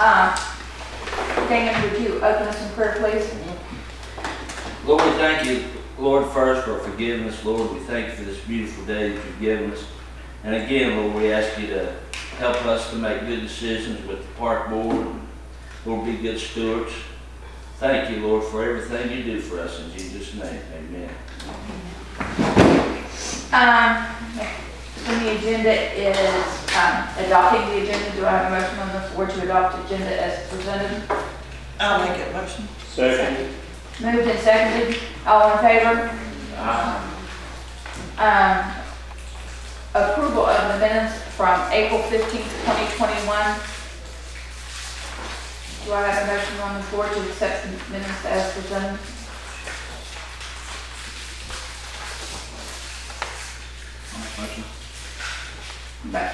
Dana, would you open us in prayer, please? Lord, we thank you, Lord, first for forgiving us. Lord, we thank you for this beautiful day that you've given us. And again, Lord, we ask you to help us to make good decisions with the park board. Lord, be good stewards. Thank you, Lord, for everything you do for us. In Jesus' name, amen. The agenda is adopting the agenda. Do I have a motion on the floor to adopt the agenda as presented? I'll make it motion. Second. Moved and seconded. All in favor? Approval of the minutes from April 15th, 2021. Do I have a motion on the floor to accept the minutes as presented? Motion.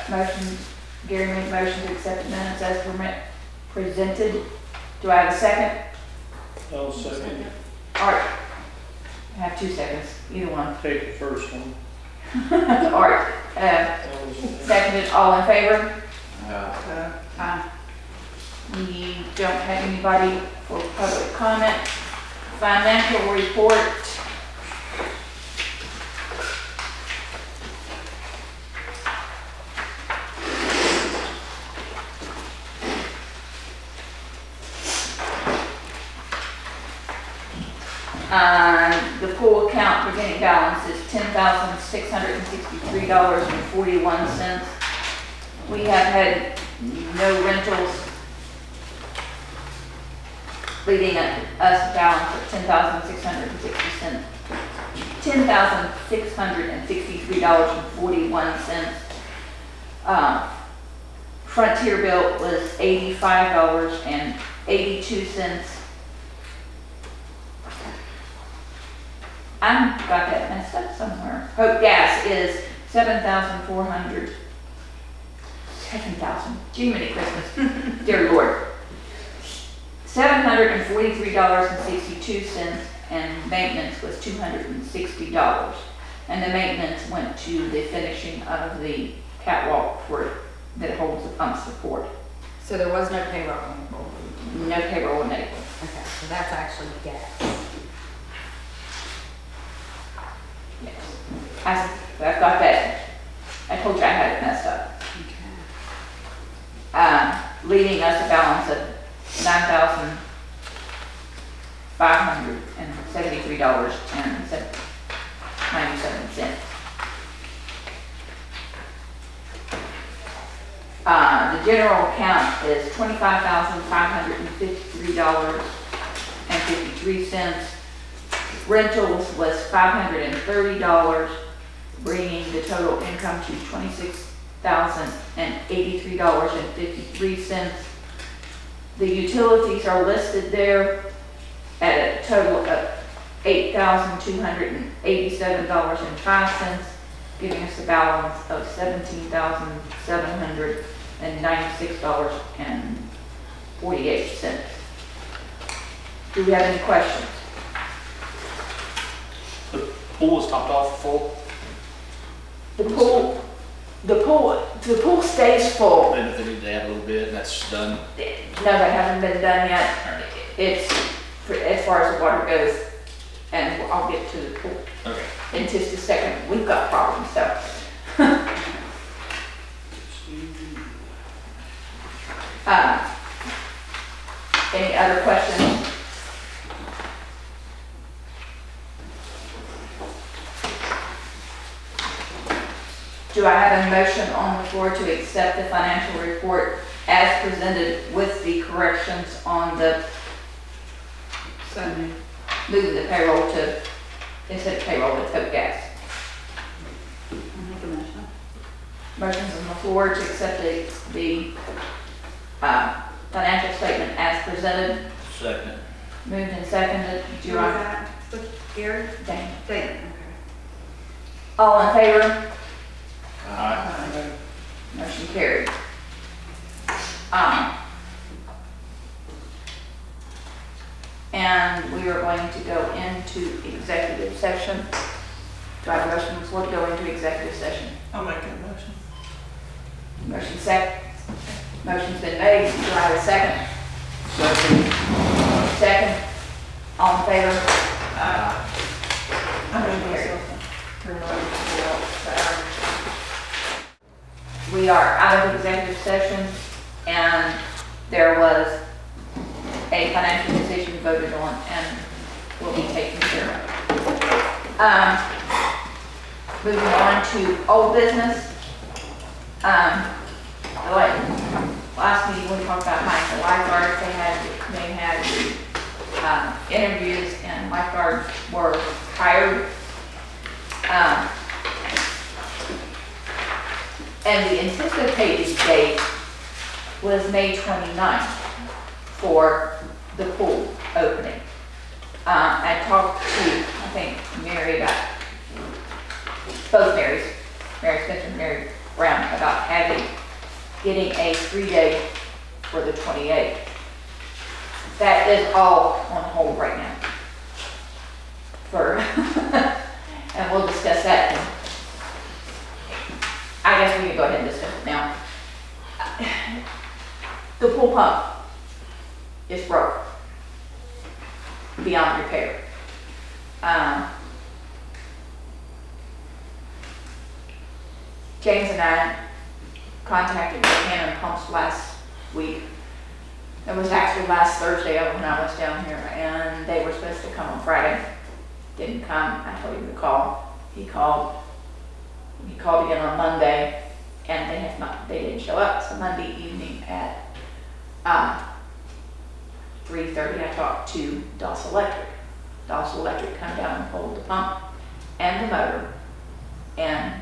Motion, Gary made a motion to accept the minutes as presented. Do I have a second? I'll second. Art, I have 2 seconds, either one. Take the first one. Art, seconded, all in favor? We don't have anybody for public comment. Financial report. The pool account beginning balance is $10,663.41. We have had no rentals, leaving us a balance of $10,663.41. Frontier bill was $85.82. I've got that messed up somewhere. Hope Gas is $7,000. Jiminy Christmas. Dear Lord. $743.62, and maintenance was $260. And the maintenance went to the finishing of the catwalk that holds the pump support. So there was no payroll on the board? No payroll or medical. Okay, so that's actually gas. Yes. I've got that. I told you I had it messed up. Leaving us a balance of $9,573.97. The general account is $25,553.53. Rentals was $530, bringing the total income to $26,083.53. The utilities are listed there at a total of $8,287.05, giving us a balance of $17,796.48. Do we have any questions? The pool is topped off full. The pool stays full. And if they need to add a little bit, that's done. No, that hasn't been done yet. It's as far as the water goes, and I'll get to the pool Okay. in just a second. We've got problems, so. Any other questions? Do I have a motion on the floor to accept the financial report as presented with the corrections on the moving the payroll to, instead of payroll, it's Hope Gas? I'll make a motion. Motion's on the floor to accept the financial statement as presented. Second. Moved and seconded. Do you want that? Gary? Dan? Dan, okay. All in favor? Aye. Motion carried. And we are going to go into executive session. Do I have a motion on the floor to go into executive session? I'll make a motion. Motion Motion's been made, do I have a second? Second. Second, all in favor? I'm gonna do myself. Turn around and go out. We are out of executive session, and there was a financial decision voted on and will be taken care of. Moving on to old business. Like last meeting, we talked about hiring the lifeguards. They had interviews, and lifeguards were hired. And the anticipated date was May 29th for the pool opening. I talked to, I think, Mary about, both Marys, Mary Smith and Mary Brown, about getting a 3-day for the 28th. That is all on hold right now. And we'll discuss that. I guess we can go ahead and discuss it now. The pool pump is broke beyond repair. James and I contacted Repainting Pumps last week. It was actually last Thursday when I was down here, and they were supposed to come on Friday. Didn't come. I told him to call. He called again on Monday, and they didn't show up. So Monday evening at 3:30, I talked to DOS Electric. DOS Electric come down and pulled the pump and the motor and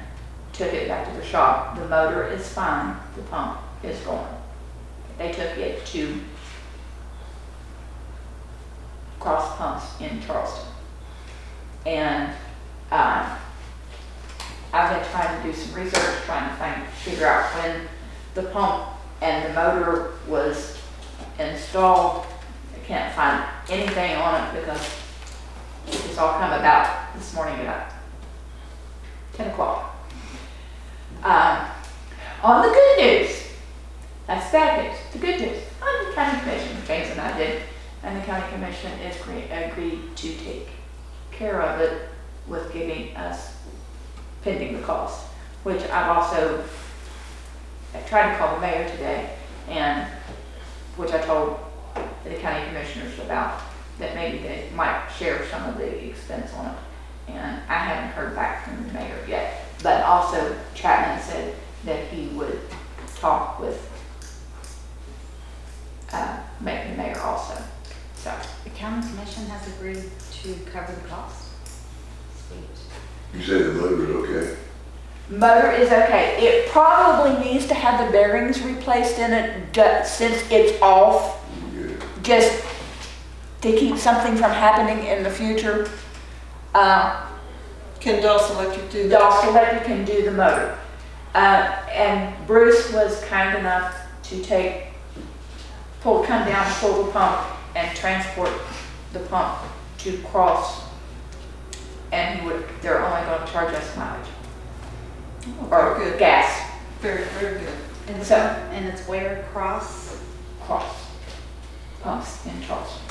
took it back to the shop. The motor is fine, the pump is gone. They took it to Cross Pumps in Charleston. And I've been trying to do some research, trying to figure out when the pump and the motor was installed. I can't find anything on it because it's all come about this morning about 10 o'clock. On the good news, that's bad news. The good news, on the county commission, James and I did, and the county commission is agreed to take care of it with giving us pending the cost, which I tried to call the mayor today, and which I told the county commissioners about, that maybe they might share some of the expense on it. And I haven't heard back from the mayor yet, but also Chapman said that he would talk with the mayor also. So The county commission has agreed to cover the cost. Sweet. You say the motor's okay? motor is okay. It probably needs to have the bearings replaced in it since it's off, Yeah. just to keep something from happening in the future. Can DOS Electric do that? DOS Electric can do the motor. And Bruce was kind enough to come down, pull the pump, and transport the pump to Cross. And they're only going to charge us mileage. Oh, Or very good. gas. Very, very good. And it's where Cross? Cross. Pumps in Charleston.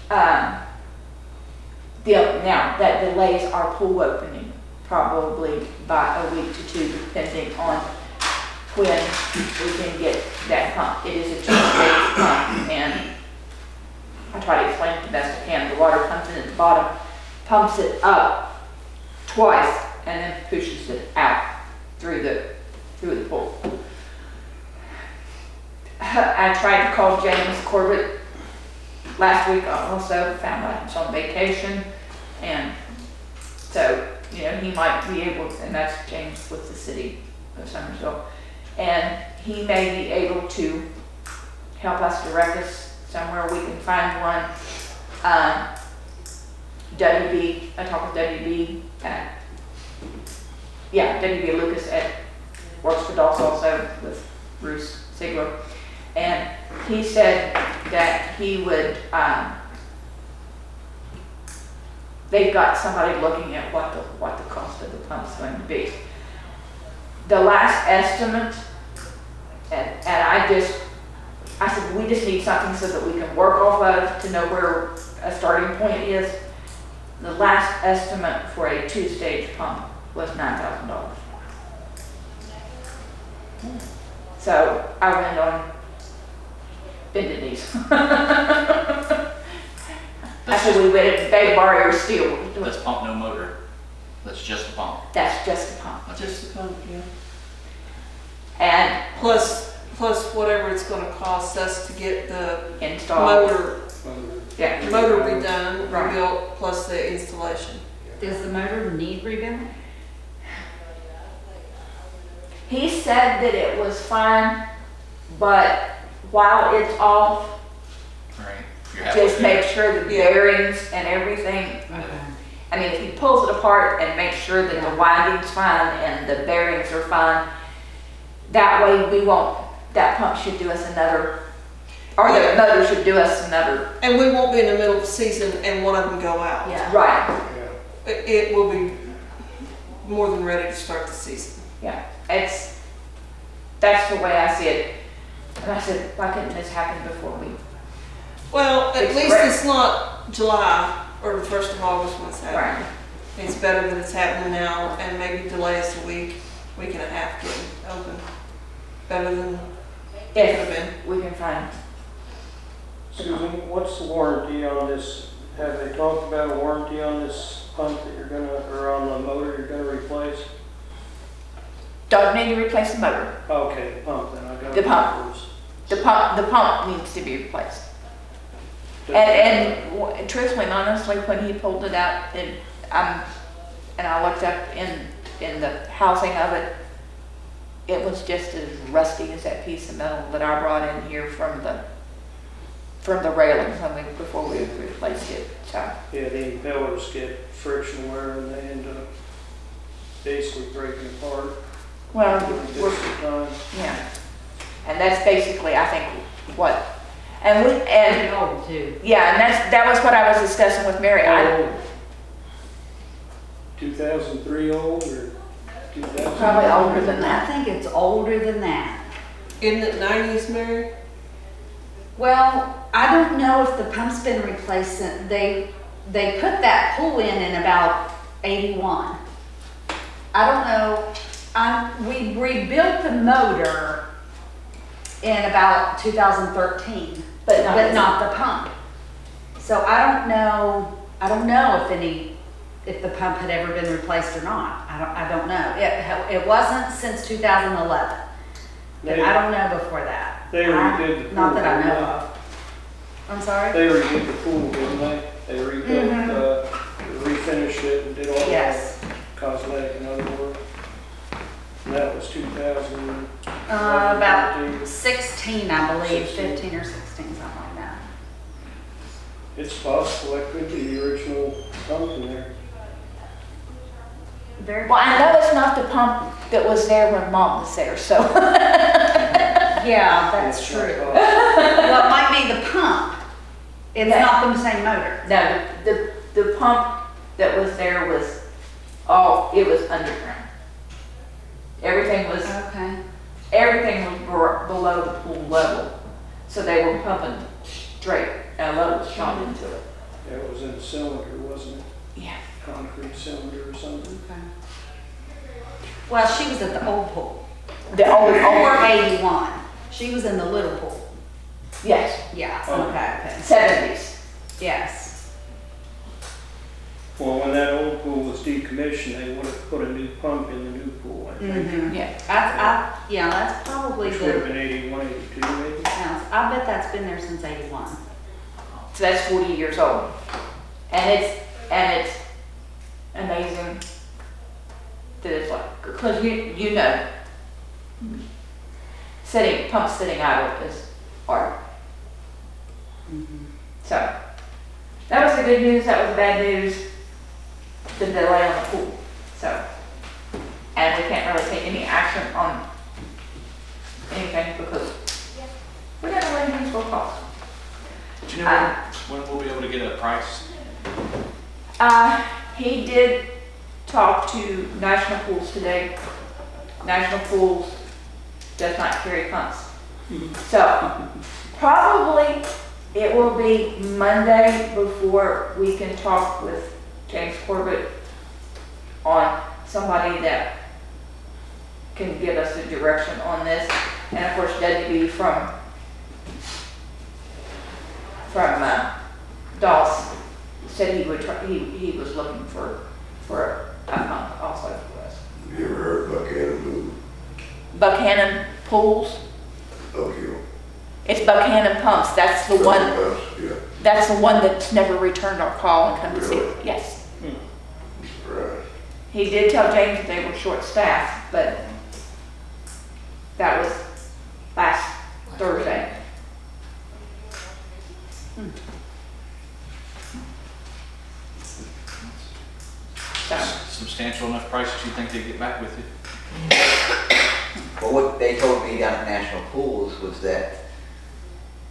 Now, that delays our pool opening probably by a week to two, depending on when we can get that pump. It is a two-stage pump, and I try to explain it the best I can. The water comes in at the bottom, pumps it up twice, and then pushes it out through the pool. I tried to call James Corbett last week. I also found out he's on vacation, and so, he might be able to, and that's James with the city of Summersville, and he may be able to help us, direct us somewhere we can find one. WB, I talked with WB, WB Lucas works for DOS also with Bruce Ziegler, and he said that he would, they've got somebody looking at what the cost of the pump's going to be. The last estimate And I said, we just need something so that we can work off of to know where a starting point is. The last estimate for a 2-stage pump was $9,000. So I went on bended knees. I said, we would beg, borrow, or steal. That's pump, no motor. That's just the pump. That's just a pump. Just the pump, yeah. And Plus whatever it's gonna cost us to get the install. motor Yeah. redone, Right. rebuilt, plus the installation. Does the motor need rebuilding? He said that it was fine, but while it's off, Right. You're halfway just there. make sure the Yeah. bearings and everything. Okay. I mean, if he pulls it apart and makes sure that Yeah. the winding's fine and the bearings are fine, that way we won't, that pump should do us another, or the motor should do us another. And we won't be in the middle of the season and one of them go out. Right, It will be more than ready to start the season. yeah, that's the way I see it. And I said, why couldn't this happen before we? Well, at It's least correct. it's not July or the 1st of August when it's happening. Right. It's better that it's happening now and maybe delay us a week and a half getting open. Better than it could have been. If we can find, Susan, what's the warranty on this? Have they talked about a warranty on this pump that you're gonna, or on the motor you're gonna replace? don't need to replace the motor. Okay, pump then, I got it. The pump. The pump needs to be replaced. And truthfully and honestly, when he pulled it out, and I looked up in the housing of it, it was just as rusty as that piece of metal that I brought in here from the railing before we replaced it. So Yeah, the impellers get friction wear and they end up basically breaking apart. well, Just we're, the time. yeah, and that's basically I think what, and we and old too. yeah, and that was what I was discussing with Mary. How old? 2003 old or 2000? Probably older than I that. think it's older than that. Isn't it 90s, Mary? Well, I don't know if the pump's been replaced since they put that pull in about 81. I don't know. We rebuilt the motor in about 2013, but not the pump. So I don't know if the pump had ever been replaced or not. I don't know. It wasn't since 2011. But I don't know before that. They redid the pool. Not that I know didn't of. I'm sorry? They redid the pool, didn't they? They rebuilt, refinished it and did all Yes. the cosmetic and other work. And that was 2000. About 16, I believe, 16. 15 or 16, something like that. It's possible that could be the original pump in there. Very Well, I know it's not the pump that was there when Mom was there, so. Yeah, that's It's true. not possible. Well, it might be the pump. It's Yeah. not the same motor. No, the pump that was there was it was underground. Everything was Okay. below the pool level, so they were pumping straight, and a level shot into it. Yeah, it was in a cylinder, wasn't it? Yeah. Concrete cylinder or something. Okay. Well, she was at the old pool. The old, Before 81. She was in the little pool. yes, Yeah, Oh. okay. 70s. Yes. Well, when that old pool was decommissioned, they would have put a new pump in the new pool, I think. Mm-hmm. Yeah. That's probably Which would have the, been 81, 82 maybe. I bet that's been there since 81. So that's 40 years old. And it's amazing that it's like, because you know, pump sitting idle is hard. Mm-hmm. So, that was the good news, that was the bad news, the delay on the pool, so. And we can't really take any action on anything because we don't know when things will cost. Do you know when we'll be able to get a price? He did talk to National Pools today. National Pools does not carry pumps. So probably it will be Monday before we can talk with James Corbett on somebody that can give us a direction on this. And of course, WB from Dawes said he would try, he was looking for a pump also for us. You ever heard Buchanan move? Buchanan Pools, Oak Hill? it's Buchanan Pumps, that's the one, Yeah, that's the one that's never returned our call and come to see. Really? Yes. I'm surprised. He did tell James that they were short-staffed, but that was last Thursday. So, Substantial enough prices you think they'd get back with you? Well, what they told me down at National Pools was that,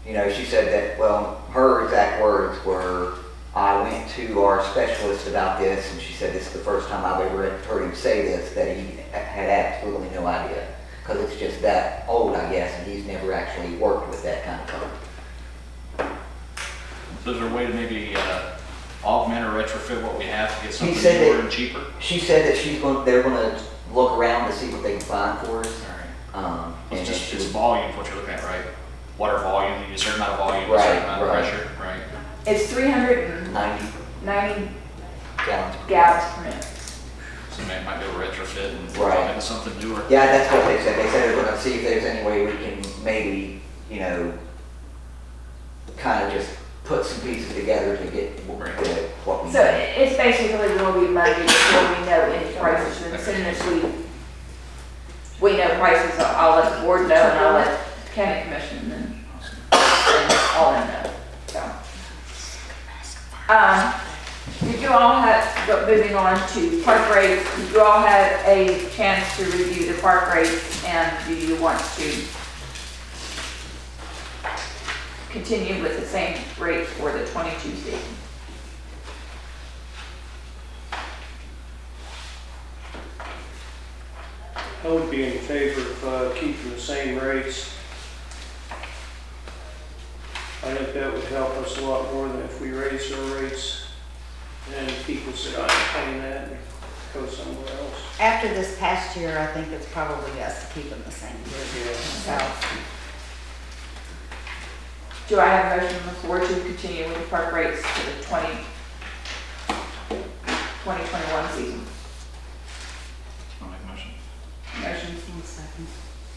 you know, she said that, well, her exact words were, I went to our specialist about this, and she said this is the first time I've ever heard him say this, that he had absolutely no idea. Because it's just that old, I guess, and he's never actually worked with that kind of pump. So is there a way to maybe augment or retrofit what we have to get something said that- newer and cheaper? She said that they're gonna look around to see what they can find for us. And It's that just, she it's would- volume, what you're looking at, right? Water volume, you need a certain amount of volume, a Right, certain amount of right. pressure, right? it's 390 90 gallons. gallons per minute. So maybe might be able to retrofit and Right. pump into something newer. Yeah, that's what they said. They said they're gonna see if there's any way we can maybe, you know, kind of just put some pieces together to get what we So need. it's basically will be Monday before we know any prices, and as soon as we know prices, I'll let the board know, and I'll let the county commission and all them know, so. Did you all have, moving on to park rates, did you all have a chance to review the park rates, and do you want to continue with the same rates for the 22 season? I would be in favor of keeping the same rates. I think that would help us a lot more than if we raise our rates and people said, I'm paying that and go somewhere else. After this past year, I think it's probably best to keep them the same. Yeah. So, Do I have a motion on the floor to continue with the park rates for the 2021 season? I'll make a motion.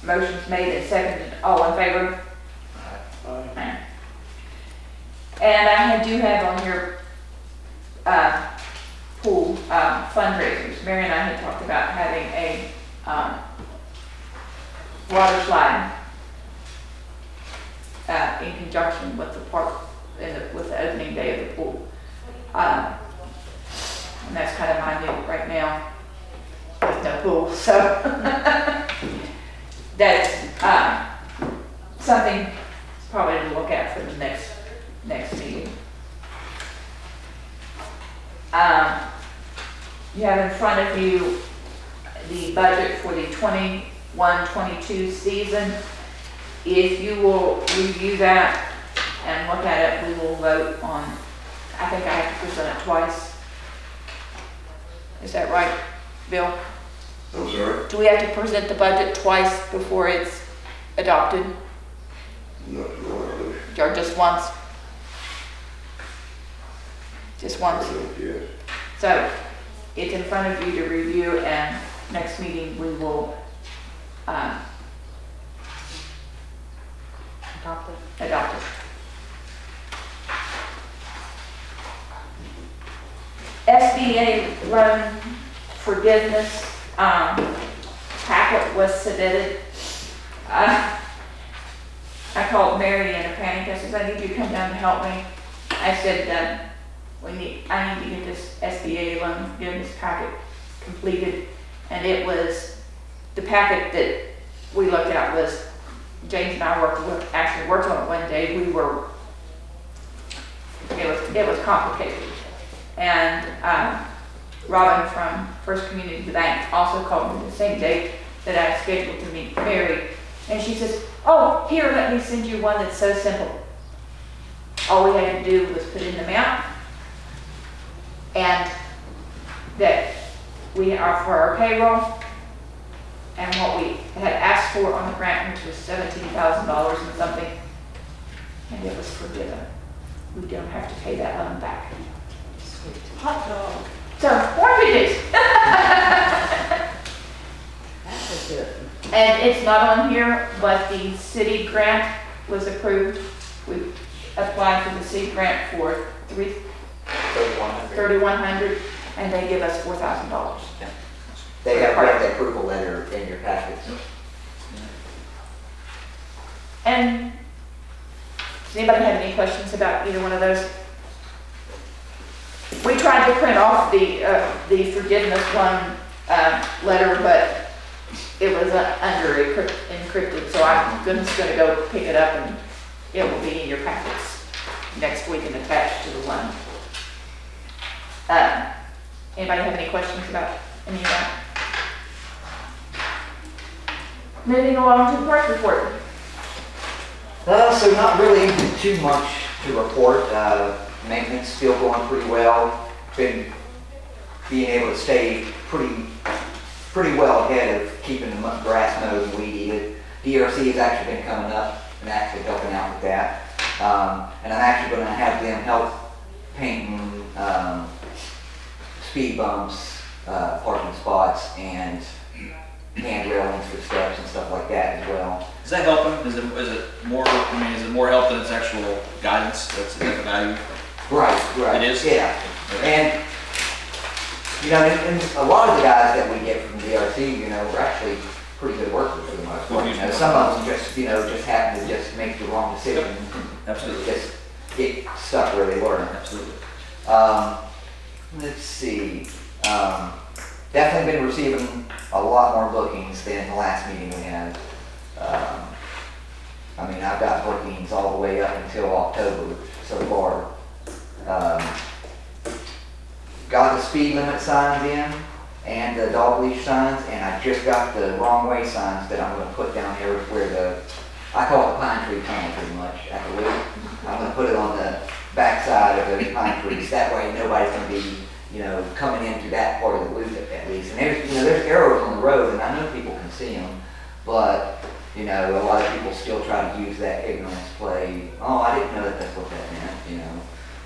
Motion's made and seconded, all in favor? Aye. And I do have on here, pool, fundraisers. Mary and I had talked about having a, water slide, in conjunction with the park, with the opening day of the pool. And that's kind of my new right now, with no pool, so. That's, something probably to look at for the next meeting. You have in front of you the budget for the 21-22 season. If you will review that and look at it, we will vote on, I think I have to present it twice. Is that right, Bill? I'm sorry? Do we have to present the budget twice before it's adopted, Not to my knowledge. or just once? Just once. Yes. So it's in front of you to review, and next meeting we will adopt it. adopt it. SBA loan forgiveness packet was submitted. I called Mary in a panic. I said, I need you to come down and help me. I said, I need to get this SBA loan forgiveness packet completed. And it was, the packet that we looked at was, James and I actually worked on it one day. It was complicated. And Robin from First Community Bank also called me the same day that I scheduled to meet Mary And she says, oh, here, let me send you one that's so simple. All we had to do was put in the amount and that we are for our payroll and what we had asked for on the grant, which was $17,000 and something, and it was forgiven. We don't have to pay that loan back. Hot dog. So, more good news. That was good. And it's not on here, but the city grant was approved. We applied for the city grant for $3,100, and they give us $4,000. They have the approval letter in your packets. And does anybody have any questions about either one of those? We tried to print off the forgiveness one letter, but it was encrypted, so I'm just gonna go pick it up and it will be in your packets next week and attached to the one. Anybody have any questions about any of that? Moving along to the park report. So not really too much to report. Maintenance still going pretty well. Been being able to stay pretty well ahead of keeping the grass mowed and weed eated. DRC has actually been coming up and actually helping out with that. And I'm actually going to have them help painting speed bumps, parking spots, and hand railings for steps and stuff like that as well. Is that helping? Is it more, is it more help than its actual guidance? That's the value? Right. It is? Yeah. And, and a lot of the guys that we get from DRC, we're actually pretty good workers for the most part. Some of them just happen to just make the wrong decision. Absolutely. Just get stuck where they were. Absolutely. Let's see. Definitely been receiving a lot more bookings than the last meeting we had. I've got bookings all the way up until October so far. Got the speed limit signs in and the dog leash signs, and I just got the wrong way signs that I'm going to put down here where I call it the pine tree tunnel pretty much at the loop. I'm going to put it on the back side of those pine trees. That way nobody's going to be coming into that part of the loop at least. And there's arrows on the road, and I know people can see them, but a lot of people still try to use that ignorance play. Oh, I didn't know that's what that meant,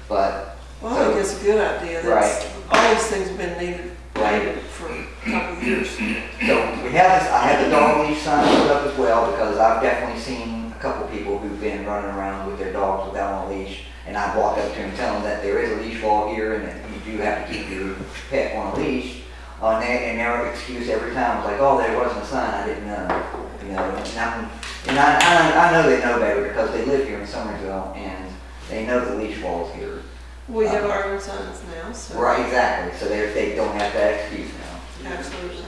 But Well, I think it's a good idea. Right. All these things have been needed Right. for a couple of years. So we have this. I have the dog leash sign put up as well because I've definitely seen a couple people who've been running around with their dogs without on a leash, and I walk up to them, tell them that there is a leash law here and that you do have to keep your pet on a leash. And their excuse every time was like, "Oh, there wasn't a sign. I didn't know." And I know they know better because they live here in Somersville and they know the leash laws here. We have our own signs now, so. Right, exactly. So they don't have that excuse now. Absolutely.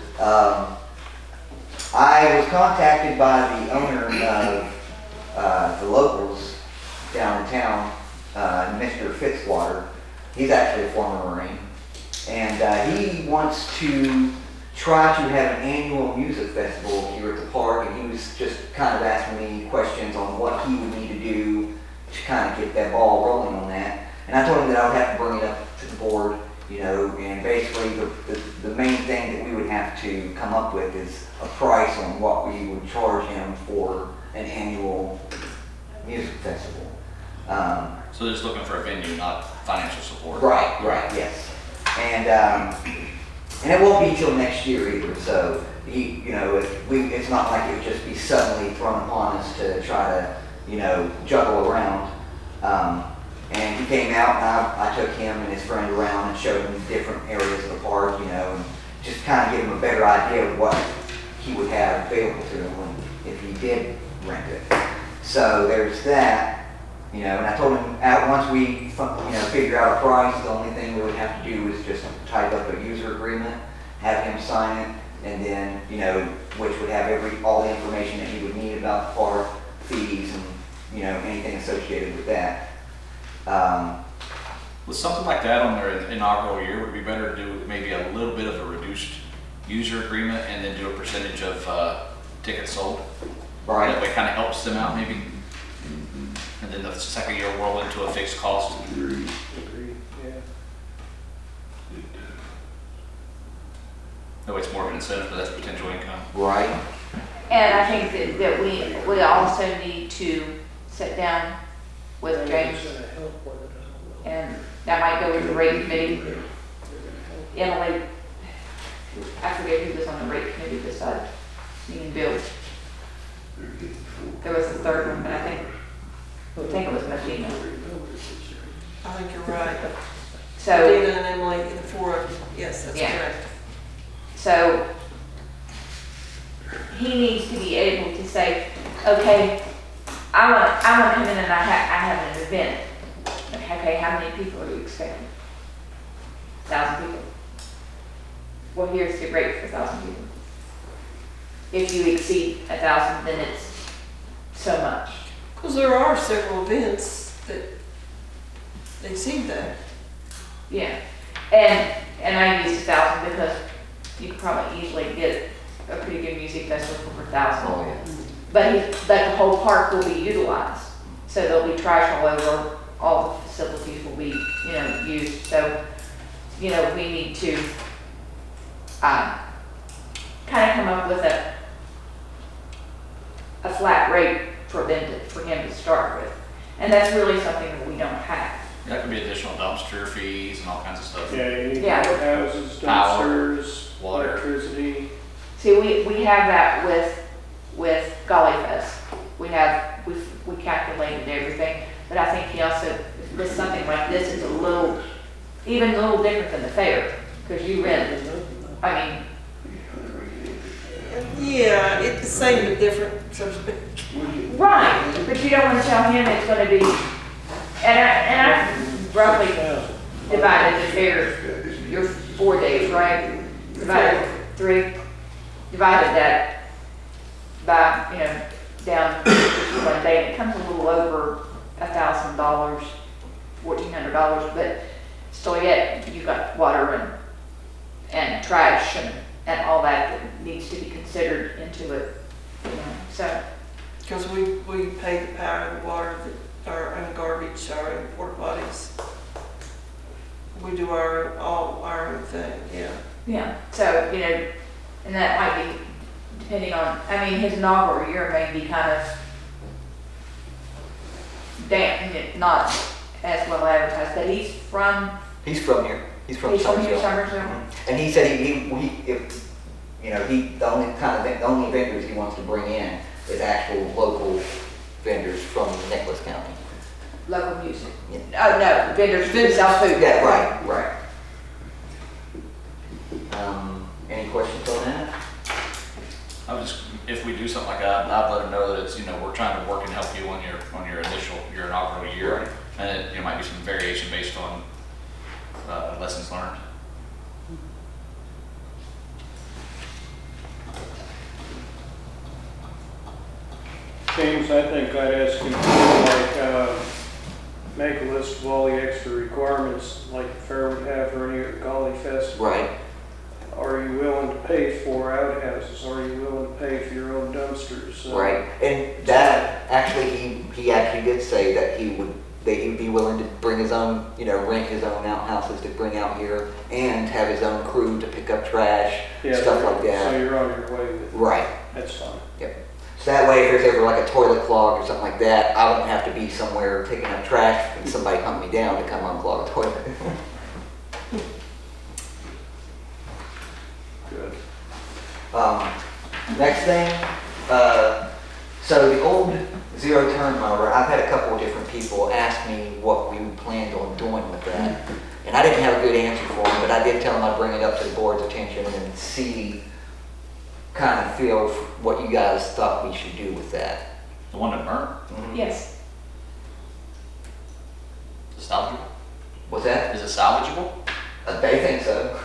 I was contacted by the owner of the locals down in town, Mr. Fitzwater. He's actually a former Marine. And he wants to try to have an annual music festival here at the park. And he was just kind of asking me questions on what he would need to do to kind of get that ball rolling on that. And I told him that I would have to bring it up to the board, and basically the main thing that we would have to come up with is a price on what we would charge him for an annual music festival. So they're just looking for a venue, not financial support. Right, yes. And it won't be till next year either, so it's not like it would just be suddenly thrown upon us to try to, juggle around. And he came out and I took him and his friend around and showed him different areas of the park, and just kind of give him a better idea of what he would have available to him if he did rent it. So there's that, and I told him once we, figure out a price, the only thing we would have to do is just type up a user agreement, have him sign it, and then, which would have all the information that he would need about the park, fees, and, anything associated with that. With something like that on their inaugural year, would it be better to do maybe a little bit of a reduced user agreement and then do a percentage of tickets sold? Right. That way it kind of helps them out maybe. And then the second year roll into a fixed cost. Agreed, yeah. That way it's more of an incentive for that potential income. Right. And I think that we also need to sit down with James, and that might go with the rate committee. Emily, I forget who was on the rate committee besides me and Bill. There was a third one, but I think it was Medina. I think you're right. So, Dina and Emily, the four of you. Yes, that's Yeah. correct. so he needs to be able to say, okay, I want to come in and I have an event. Okay, how many people are you expecting? 1,000 people. Well, here's the rate for 1,000 people. If you exceed 1,000, then it's so much. Because there are several events that exceed that. Yeah, and I used 1,000 because you could probably easily get a pretty good music festival for 1,000. Oh, yeah. But the whole park will be utilized, so there'll be trash all over. All the facilities will be, used. So, we need to kind of come up with a flat rate for him to start with, and that's really something that we don't have. That could be additional dumpster fees and all kinds of stuff. Yeah, you need Yeah. houses, Power, dumpsters, water. electricity. See, we have that with Golly Fest. We calculated everything, but I think he also, with something like this, it's even a little different than the fair, because you rent, I mean, Yeah, it's the same but different, so to speak. right, but you don't want to tell him it's gonna be, and I roughly divided the fair, your 4 days, right? Divided that by, down just one day, and it comes a little over $1,000, $1,400, but still yet, you've got water and trash and all that needs to be considered into it, so. Because we pay the power and the water, our own garbage, our own porta potties. We do all our own thing, yeah. Yeah, so, and that might be depending on, his inaugural year may be kind of not as well advertised, but he's from here. He's from here, Somersville. Somersville. And he said the only vendors he wants to bring in is actual local vendors from Nicholas County. Local music. Yeah. Oh, no, vendors who sell food. Yeah, right. Any questions on that? If we do something like that, I'd let them know that it's, we're trying to work and help you on your inaugural year. Right. And it might be some variation based on lessons learned. James, I think I'd ask him to make a list of all the extra requirements like the fair would have for any Golly Festival. Right. Are you willing to pay for outhouses? Are you willing to pay for your own dumpsters? Right. And that actually, he actually did say that he'd be willing to bring his own, rent his own outhouses to bring out here and have his own crew to pick up trash, stuff like that. So you're on your way with it. Right. That's fine. Yep. So that way, if there's ever like a toilet clog or something like that, I don't have to be somewhere taking up trash and somebody hunt me down to come unclog a toilet. Good. Next thing, so the old zero-turn mower, I've had a couple of different people ask me what we planned on doing with that. And I didn't have a good answer for them, but I did tell them I'd bring it up to the board's attention and feel what you guys thought we should do with that. The one that burned, Mhm. Yes, is it salvageable? What's that? Is it salvageable? They think so.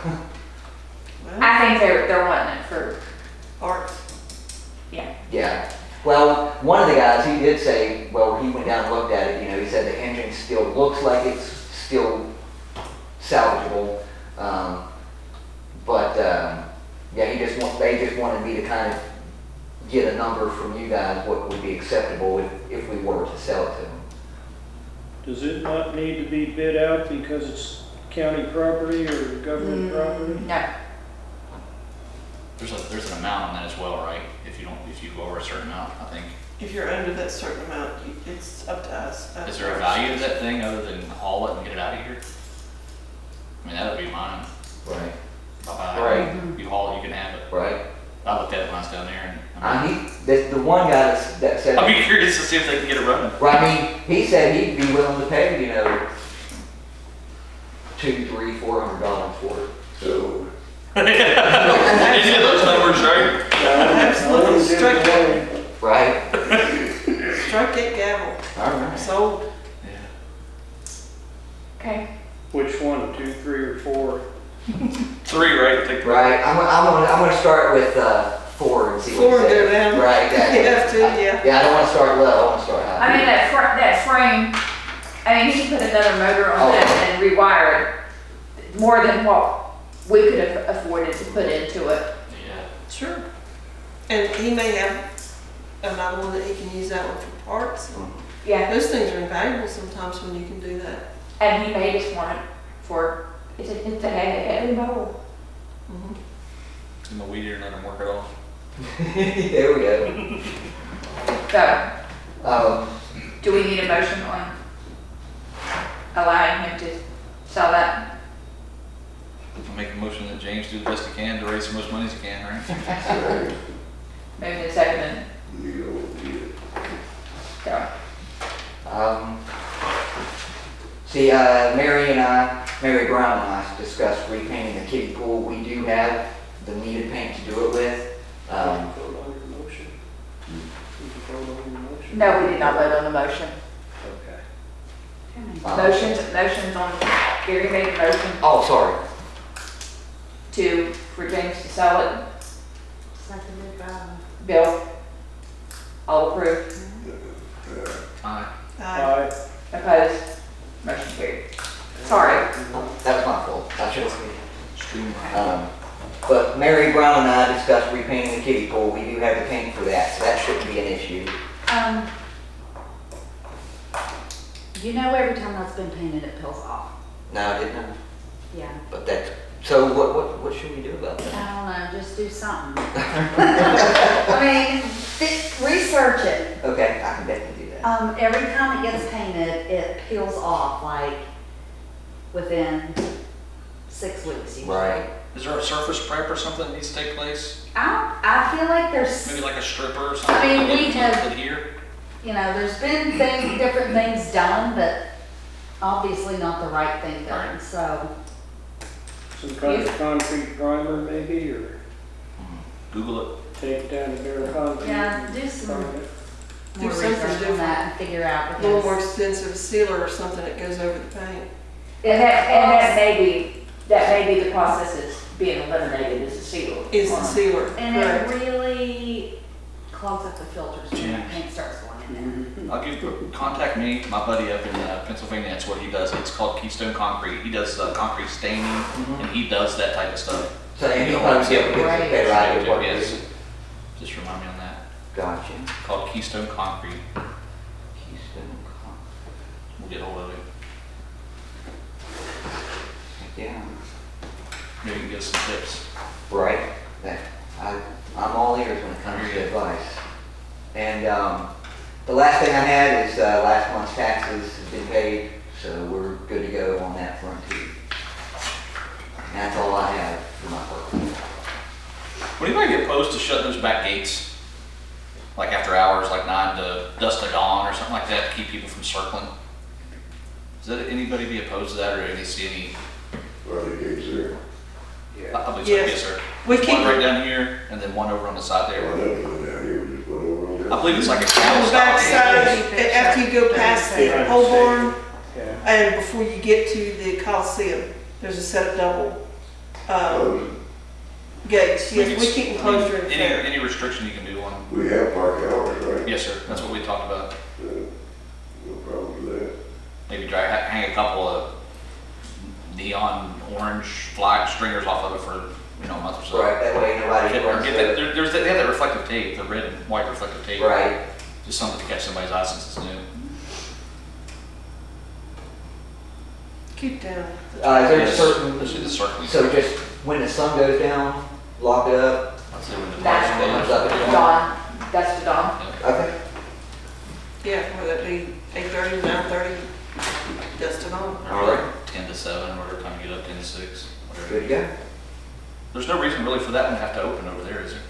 I think they're wanting it for, Art. Yeah. Well, one of the guys, he did say, well, he went down and looked at it, he said the engine still looks like it's still salvageable. But, yeah, they just wanted me to kind of get a number from you guys, what would be acceptable if we were to sell it to them. Does it not need to be bid out because it's county property or government property? No, There's an amount on that as well, right? If you go over a certain amount, I think. If you're under that certain amount, it's up to us. Is there a value to that thing other than haul it and get it out of here? I mean, that would be mine. Right. Right. You haul it, you can have it. Right. I looked at it when I was down there and, The one guy that said. I'd be curious to see if they can get it running. Right, I mean, he said he'd be willing to pay, you know, $200, $300, $400 for it. So, Any of those numbers, right? Absolutely, strike that, Right? strike that gavel, All right. sold. okay. Which one, 2, 3, or 4? 3, right? Take Right, I'm gonna start with 4 and see what Four he and go says. down. Right, exactly. You have to, yeah. Yeah, I don't wanna start low, I wanna start high. I mean, that frame, I mean, he could put another motor on Oh. that and rewire it more than what we could have afforded to put into it. Yeah. Sure. And he may have another one that he can use that one for parts. Yeah, Those things are invaluable sometimes when you can do that. and he made us one for, it's a heavy mower. And the weed eater let him work it off. There we go. So, do we need a motion on allowing him to sell that? I'll make a motion that James do the best he can to raise as much money as he can, right? right, Moving to second, you don't need it. so, See, Mary Brown and I discussed repainting the kiddie pool. We do have the needed paint to do it with. Vote on your motion. Did you vote on your motion? no, we did not vote on the motion. Okay. Motions on, Gary made a motion Oh, sorry. for James to sell it. Seconded by. Bill, all approved, Aye. Aye. opposed, motion carried. Sorry. That was my fault. I should have. Streamline. But Mary Brown and I discussed repainting the kiddie pool. We do have the paint for that, so that shouldn't be an issue. You know, every time that's been painted, it peels off. No, I didn't know. Yeah. But that's, so what should we do about that? I don't know, just do something. I mean, research it. Okay, I can definitely do that. Every time it gets painted, it peels off like within 6 weeks usually. Right. Is there a surface prep or something that needs to take place? I feel like there's, Maybe like a stripper or something? I mean, that we needs to have- adhere? you know, there's been different things done, but obviously not the right thing done, so. Some kind of concrete primer maybe, or Google it. take it down to bare concrete? Yeah, do some Prime it. more something research on different. that and figure out. A little more because- expensive sealer or something that goes over the paint. And that may be the process that's being eliminated is the seal. Is the sealer. And Correct. it really clogs up the filters when Yeah. that paint starts going in Contact me, my buddy up in Pennsylvania, that's what he does. It's called Keystone Concrete. He does concrete staining and he does that type of stuff. So, and you probably be able to give us a better idea of what it Yes. is. Just remind me on that. Gotcha. Called Keystone Concrete. Keystone Concrete. We'll get hold of it. Yeah, Maybe you can give us some tips. right. I'm all ears when it comes to advice. And the last thing I had is last month's taxes have been paid, so we're good to go on that front too. And that's all I have for my part. Would anybody get opposed to shutting those back gates? Like after hours, like 9 to dusk to dawn or something like that to keep people from circling? Does that anybody be opposed to that or any see any? Are the gates there? I believe so, Yes. yes, sir. We There's keep one right down here and then one over on the side Well, there. that one down here, we just put over on I that. believe it's like a on cattle the back stop. side, after you go past the Yeah. pole barn Yeah. and before you get to the Coliseum, there's a set of double Close gates. Maybe Yes, we it's- keep them closed during the fair. Any restriction you can do on? it. We have park hours, right? Yes, sir. That's what we talked about. No problem with that. Maybe hang a couple of neon orange flag stringers off of it for you know, a month or so. Right, that way nobody Get runs that, they have that reflective tape, the red and white reflective tape. Right. Just something to catch somebody's eye since it's new. Keep down. Is there a Yes, certain, especially the circling. so just when the sun goes down, lock it up? I'd say when the That's park's comes closed. up at Dawn, that's the dawn. Okay. Yeah, whether that be 8:30, 9:30, just on. All right. 10 to 7, or whatever time you get up, 10 to 6, whatever. Good to go. There's no reason really for that one to have to open over there, is there?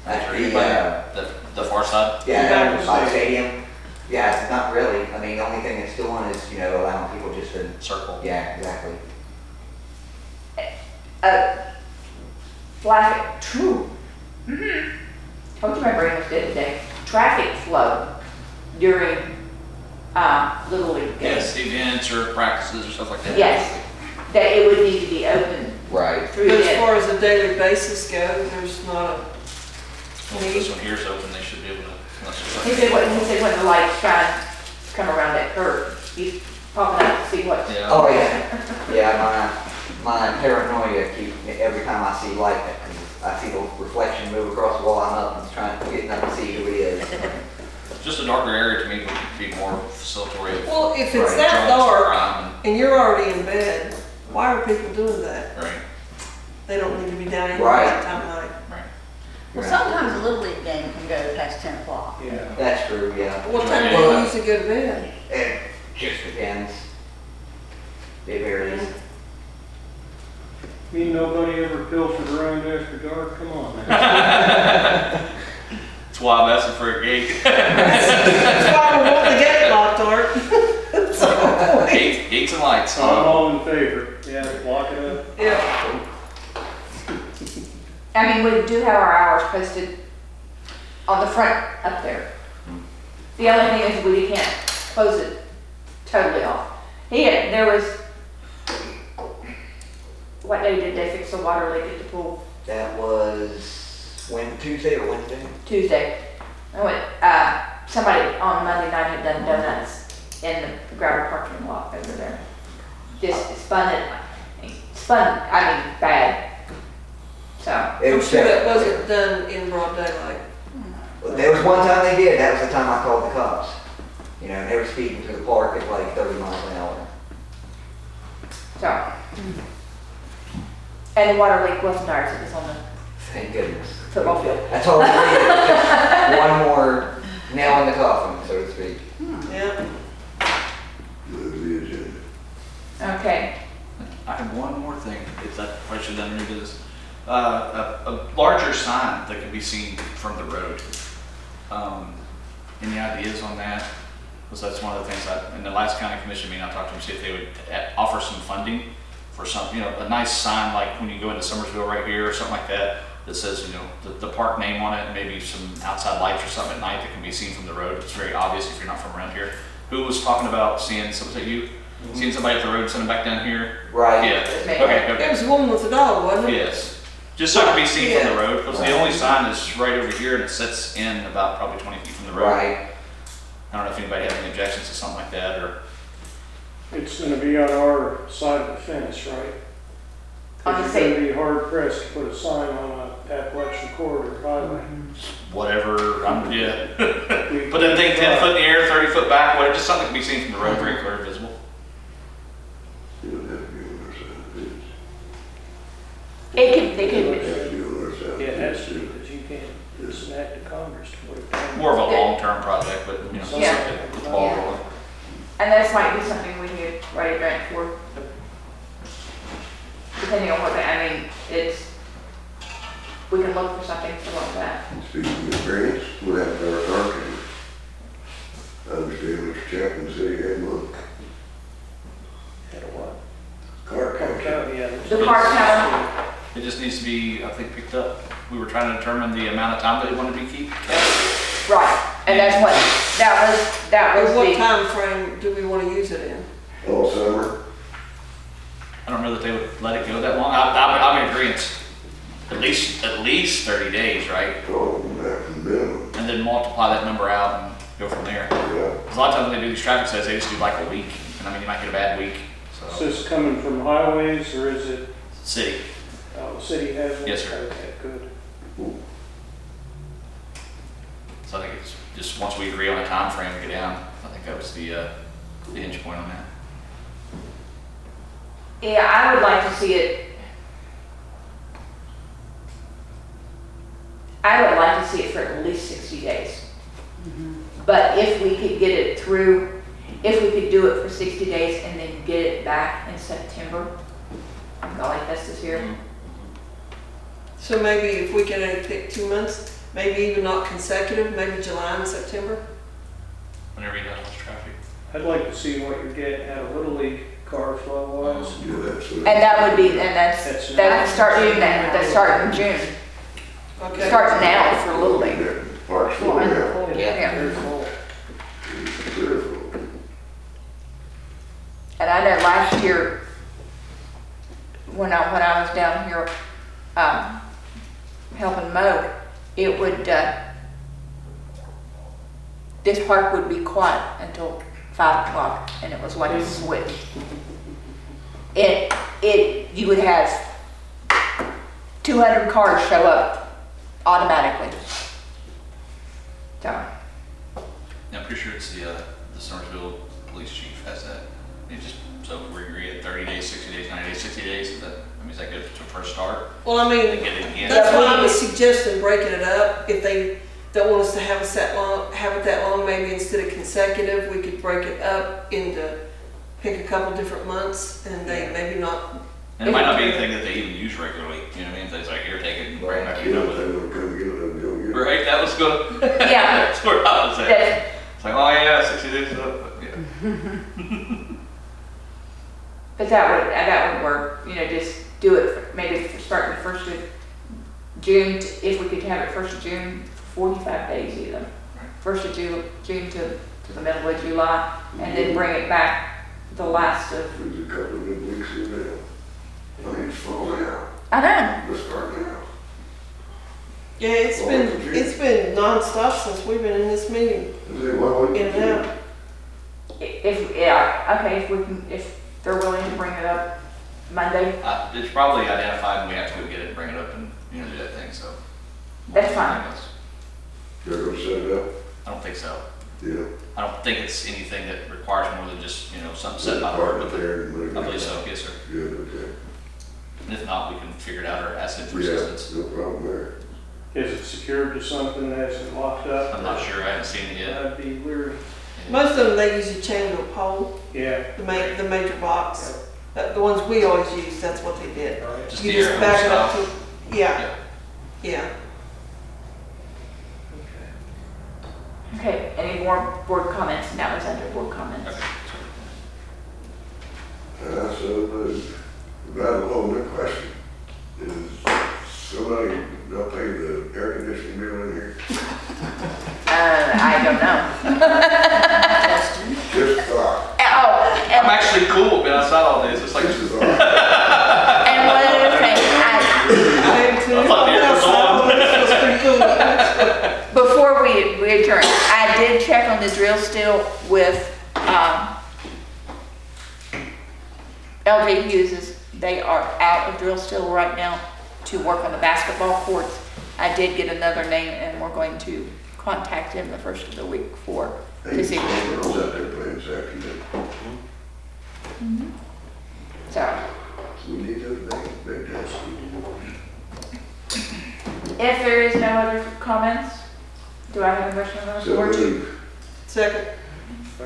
That's Or the, anybody- the far side? yeah, Yeah. by the stadium. Yeah, not really. I mean, the only thing it's doing is, you know, allowing people just to, Circle. yeah, exactly. True. Told you my brain was dead today. Traffic flow during, Little League games. Yes, events or practices or stuff like that. Yes, that it would need to be open Right. through But as the, far as a daily basis go, there's not a Well, if this one here is open, they should be able to, unless he it's said when the lights shine, come around that curve, he's popping out to see what. yeah. Oh, yeah. Yeah, my paranoia every time I see light, I see the reflection move across the wall, I'm up and trying to get up and see who it is. Just a darker area to me would be more facilitatory of Well, if it's Right, that drugs or dark crime and you're already in bed, why are people doing that? and, right, They don't need to be down here Right. at that time of night. right. Well, sometimes a Little League game can go past 10 o'clock. Yeah. That's true, yeah. What time do Well, you usually go to bed? It just depends. It varies. Mean nobody ever pilfered around after dark? Come on, man. That's why I'm asking for a gate. That's why we want the gate locked, Art. That's the whole point. Gates and lights. I'm all in favor. Yeah, lock it up. Yeah. I mean, we do have our hours posted on the front up there. The only thing is we can't close it totally off. There was, what day did they fix the water leak at the pool? That was Tuesday or Wednesday? Tuesday. I went, somebody on Monday night had done donuts in the gravel parking lot over there. Just spun, I mean, bad. So, It I'm was sure that definitely- wasn't done in broad daylight. There was one time they did, that was the time I called the cops. You know, and they were speeding through the park at like 30 miles an hour. so. And the water leak wasn't ours, it was on the Thank goodness. football field. That's all it needed, just one more nail in the coffin, so to speak. Yeah. Move the agenda. Okay. I have one more thing, if that, I should have done new business. A larger sign that can be seen from the road. Any ideas on that? Because that's one of the things in the last county commission meeting, I talked to them, see if they would offer some funding for some, you know, a nice sign like when you go into Summersville right here or something like that, that says, you know, the park name on it, and maybe some outside lights or something at night that can be seen from the road. It's very obvious if you're not from around here. Who was talking about seeing, was that you? Seeing somebody at the road, sending back down here? Right. Yeah, That's me. okay, It okay. was a woman with a dog, wasn't it? Yes, just so it can be seen from the Yeah. road, because the only sign is right over here and it sits in about probably 20 feet from the road. Right. I don't know if anybody had any objections to something like that, or, It's gonna be on our side of the fence, right? On the Because same- you're gonna be hard pressed to put a sign on a Appalachian corridor highway. whatever, yeah. We- But then think 10 foot in the air, 30 foot back, whatever, just something that can be seen from the road, very clear, visible. You don't have to be on our side of this. They You don't could, have to be on our side of Yeah, it has this. to, because you can't, it's an act of Congress to put it down. More of a long-term project, but, you know, something Yeah. to get the ball Yeah. rolling. and this might be something we could write a grant for. Depending on what, I mean, we can look for something like that. Speaking of grants, what happened to our car camera? I understand Mr. Chapman said he had one. Had a what? Car camera. Okay, yeah. The car counter. It just needs to be, I think, picked up. We were trying to determine the amount of time that it wanted to be kept. Right, and that's what, that was Or what the, time frame do we want to use it in? All summer. I don't know that they would let it go that long. I'm in agreement. At least 30 days, right? Oh, that's the minimum. And then multiply that number out and go from there. Yeah. Because a lot of times when they do these traffic studies, they just do like a week. And I mean, you might get a bad week. Is So, this coming from highways or is it, city. The city has one? Yes, sir. Okay, good. So I think it's just, once we agree on a time frame to get down, I think that was the hinge point on that. Yeah, I would like to see it. I would like to see it for at least 60 days. But if we could get it through, if we could do it for 60 days and then get it back in September, Golly Fest is here. So maybe if we can only pick 2 months, maybe even not consecutive, maybe July and September. Whenever you got less traffic. I'd like to see what you're getting at a Little League car flow wise. Yeah, that's it. And that would be, and that's starting in June. Okay. Starting now for Little League. Yeah, Park's full now. Yeah. Very full. Very full. And I know last year, when I was down here, helping mow, it would, this park would be quiet until 5 o'clock, and it was like a switch. You would have 200 cars show up automatically. So, Yeah, I'm pretty sure it's the Somersville police chief has that. It just, so we agree at 30 days, 60 days, 90 days, 60 days, is that good to first start? Well, I Then mean, get it again? that's why I was suggesting breaking it up. If they don't want us to have it that long, maybe instead of consecutive, we could break it up into, pick a couple different months and they maybe not. And it might not be anything that they even use regularly, you know what I mean? It's like, here, take it and bring it back, Yeah, you know, if they with wanna come get it, let them go get it. it. Right, that was good. yeah, That's where I was at. that, It's like, oh yeah, 60 days is up, but yeah. but that would work, just do it, maybe starting the 1st of June, if we could have it 1st of June, 45 days even. 1st of June to the middle of July, and then bring it back the last of, There's a couple of good weeks in there. I mean, it's full now. I know. Let's start now. Yeah, it's been nonstop since we've been in this meeting, I say, why wait? in and out. If they're willing to bring it up Monday, It's probably identified and we have to go get it and bring it up and, do that thing, so. that's fine. They're gonna set it up? I don't think so. Yeah. I don't think it's anything that requires more than just, something set by the board. Park there and move it. I believe so, yes, sir. Good, okay. And if not, we can figure it out or ask it for Yeah, assistance. no problem there. Is it secured to something that isn't locked up? I'm not sure, I haven't seen it yet. I'd be leery. Most of them, they usually chain to a pole, Yeah. the major box. The ones we always use, that's what they did. Right. Just You the just air back it up hose to, yeah, yeah. Okay, any more board comments? Now it's under board comments. Okay. So rather on the question, is somebody not pay the air conditioning bill in here? I don't know. Just thought, Oh, I'm actually cool, been outside all day, so it's like, just thought. and one other thing, I am too. I thought the air was on. That's pretty cool. before we adjourn, I did check on the drill still with, LJ Hughes. They are out of drill still right now to work on the basketball courts. I did get another name and we're going to contact him the 1st of the week Hey, to see. some girls out there playing this afternoon. So, We need those big guys. if there is no other comments, do I have a motion on the So floor? move. Second.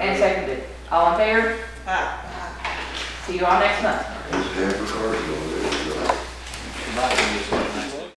And seconded. All in favor? Ah. See you all next month. Just have the cars on there.